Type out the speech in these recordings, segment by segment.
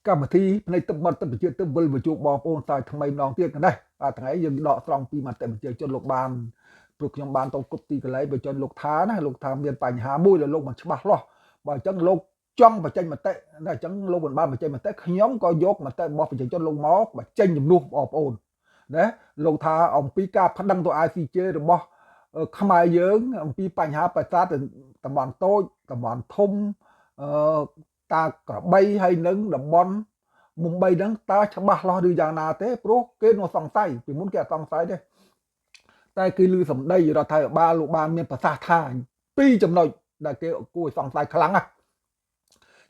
កម្មវិធីផ្នែកទឹកបត់ទឹកប្រជាទឹកវិលបញ្ជូបងប្អូនសាយថ្មីម្ដងទៀតណាថ្ងៃយើងដកស្រង់ពីមតិប្រជាជនលោកបានព្រោះខ្ញុំបានទៅគប់ទីកន្លែងបញ្ជនលោកថាណាលោកថាមានបញ្ហាមួយដែលលោកមិនច្បាស់លាស់បើអញ្ចឹងលោកចង់បញ្ចេញមតិណាអញ្ចឹងលោកមិនបានបញ្ចេញមតិខ្ញុំក៏យកមតិរបស់ប្រជាជនលោកមកបញ្ចេញជំនួសបងប្អូនណាលោកថាអំពីការប្តឹងទៅ ICJ របស់ខ្មែរយើងអំពីបញ្ហាប្រសាទតំបន់តូចតំបន់ធំតាក្របីហើយនឹងតំបន់មុំបីហ្នឹងតើច្បាស់លាស់ឬយ៉ាងណាទេព្រោះគេនៅសង្ស័យពីមុនគេអត់សង្ស័យទេតែគឺឮសម្ដីរដ្ឋាភិបាលលោកបានមានប្រសាសន៍ថាពីរចំណុចដែលគេគួរសង្ស័យខ្លាំងណា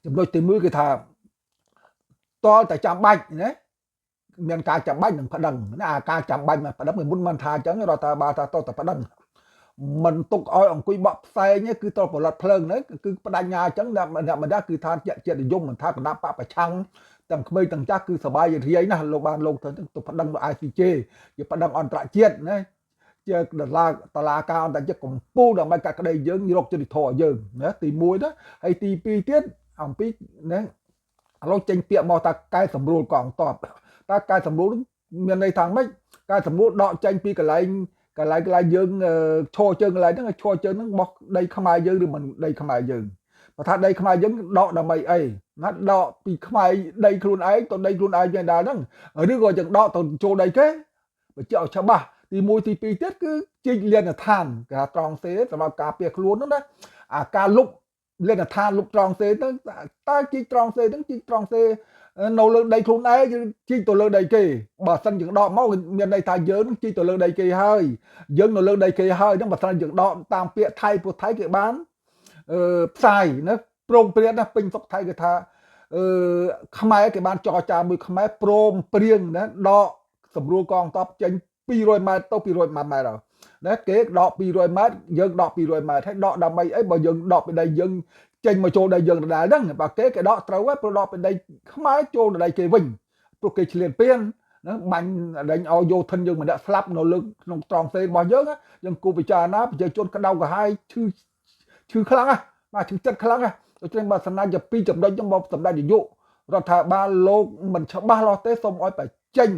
ចំណុចទី1គឺថាតលតែចាំបាច់ណាមានការចាំបាច់នឹងប្តឹងណាការចាំបាច់មកប្តឹងមុនមិនថាអញ្ចឹងរដ្ឋាភិបាលថាតតែប្តឹងមិនទុកឲ្យអង្គុយបក់ផ្សែងគឺតលផលិតភ្លើងហ្នឹងគឺបដញ្ញាអញ្ចឹងអ្នកម្ដងគឺថាជាតិនិយមមិនថាគណៈបពប្រឆាំងទាំងក្មេងទាំងចាស់គឺសบายរាយណាស់លោកបានលោកទៅប្តឹងទៅ ICJ ជាប្តឹងអន្តរជាតិណាជាតឡាការអន្តរជាតិកម្ពុជាដើម្បីកាត់ក្តីយើងរកយុត្តិធម៌យើងណាទី1ណាហើយទី2ទៀតអំពីណាឥឡូវចេញពាក្យមកថាកែសម្រួលកងទ័ពតើកែសម្រួលមានន័យថាម៉េចកែសម្រួលដកចេញពីកន្លែងយើងឈរជើងកន្លែងហ្នឹងឈរជើងហ្នឹងរបស់ដីខ្មែរយើងឬមិនដីខ្មែរយើងបើថាដីខ្មែរយើងដកដើម្បីអីណាដកពីខ្មែរដីខ្លួនឯងទៅដីខ្លួនឯងយ៉ាងដែរហ្នឹងឬក៏យើងដកទៅចូលដីគេបញ្ជាក់ឲ្យច្បាស់ទី1ទី2ទៀតគឺជីកលានដ្ឋានគេថាត្រង់សេសម្រាប់ការពារខ្លួនហ្នឹងណាអាការលុបលានដ្ឋានលុបត្រង់សេហ្នឹងតើជីកត្រង់សេហ្នឹងជីកត្រង់សេនៅលើដីខ្លួនឯងយើងជីកទៅលើដីគេបើសិនយើងដកមកមានន័យថាយើងជីកទៅលើដីគេហើយយើងនៅលើដីគេហើយហ្នឹងបើសិនយើងដកតាមពាក្យថៃព្រោះថៃគេបានផ្សាយណាព្រមព្រៀងណាពេញសុកថៃគេថាខ្មែរគេបានចរចាមួយខ្មែរព្រមព្រៀងណាដកសម្រួលកងទ័ពចេញ200ម៉ែត្រទៅ200ម៉ែត្រណាគេដក200ម៉ែត្រយើងដក200ម៉ែត្រហើយដកដើម្បីអីបើយើងដកពីដីយើងចេញមកចូលដីយើងដដែលហ្នឹងបើគេដកត្រូវហើយព្រោះដកពីដីខ្មែរចូលដីគេវិញព្រោះគេឆ្លៀនពៀនណាបាញ់ដេញឲ្យយោធិនយើងម្នាក់ស្លាប់នៅលើក្នុងត្រង់សេរបស់យើងយើងគូពិចារណាប្រជាជនក្តៅក្រហាយឈឺខ្លាំងណាស់បាទឈឺចិត្តខ្លាំងណាស់ដូច្នេះបើសំណាញ់ជា2ចំណុចហ្នឹងមកសម្ដេចនាយករដ្ឋាភិបាលលោកមិនច្បាស់លាស់ទេសូមឲ្យបញ្ចេញ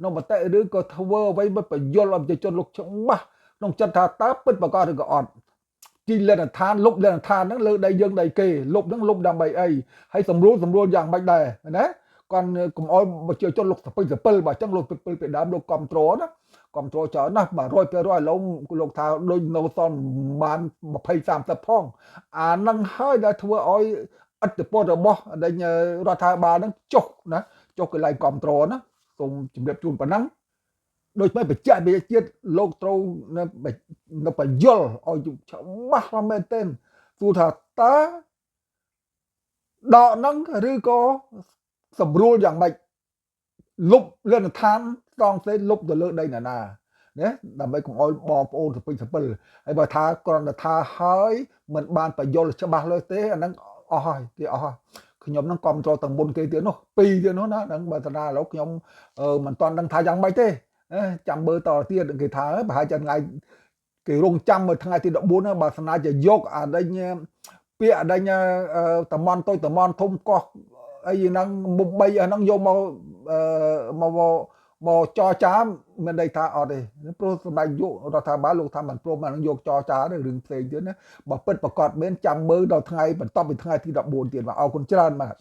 នៅមតិឬក៏ធ្វើអ្វីមកបញ្យល់ឲ្យប្រជាជនលោកច្បាស់ក្នុងចិត្តថាតើពិតប្រកបឬក៏អត់ជីលនឋានលុបលនឋានហ្នឹងលើដីយើងដីគេលុបហ្នឹងលុបដើម្បីអីហើយសម្រួលយ៉ាងម៉េចដែរណាគាត់កុំអោយប្រជាជនលោកសពិលបើអញ្ចឹងលោកពិលពីដើមលោកគ្រប់ត្រូលណាគ្រប់ត្រូលច្រើនណាស់100%ឥឡូវលោកថាដូចនៅសល់បាន20 30ផងអាហ្នឹងហើយដែលធ្វើឲ្យឥទ្ធិពលរបស់រដ្ឋាភិបាលហ្នឹងចុះណាចុះកន្លែងគ្រប់ត្រូលណាសូមជម្រាបជូនប៉ុណ្ណឹងដូចមិនបច្ចៈវិជាតិលោកត្រូវនៅបញ្យល់ឲ្យច្បាស់មែនទែនទោះថាតើដកហ្នឹងឬក៏សម្រួលយ៉ាងម៉េចលុបលនឋានត្រង់សេលុបទៅលើដីណាណាដើម្បីកុំឲ្យបងប្អូនសពិលហើយបើថាគ្រាន់តែថាហើយមិនបានបញ្យល់ច្បាស់លើទេអាហ្នឹងអស់ហើយគេអស់ហើយខ្ញុំនឹងគ្រប់គ្រងទាំងមុនគេទៀតនោះ2ទៀតនោះណាហ្នឹងបើតាឥឡូវខ្ញុំមិនទាន់ដឹងថាយ៉ាងម៉េចទេចាំមើលតទៀតគេថាប្រហែលជាថ្ងៃគេរងចាំមើលថ្ងៃទី14បើស្នាជាយកអាដេញពាក្យអាដេញតំន់តូចតំន់ធំកោះអីហ្នឹងមុំបីអាហ្នឹងយកមកចរចាមានន័យថាអត់ទេព្រោះសម្ដេចយករដ្ឋាភិបាលលោកថាមិនព្រមអាហ្នឹងយកចរចាទេរឿងផ្សេងទៀតណាបើពិតប្រកបមែនចាំមើលដល់ថ្ងៃបន្ទាប់ពីថ្ងៃទី14ទៀតបាទអរគុណច្រើនបាទ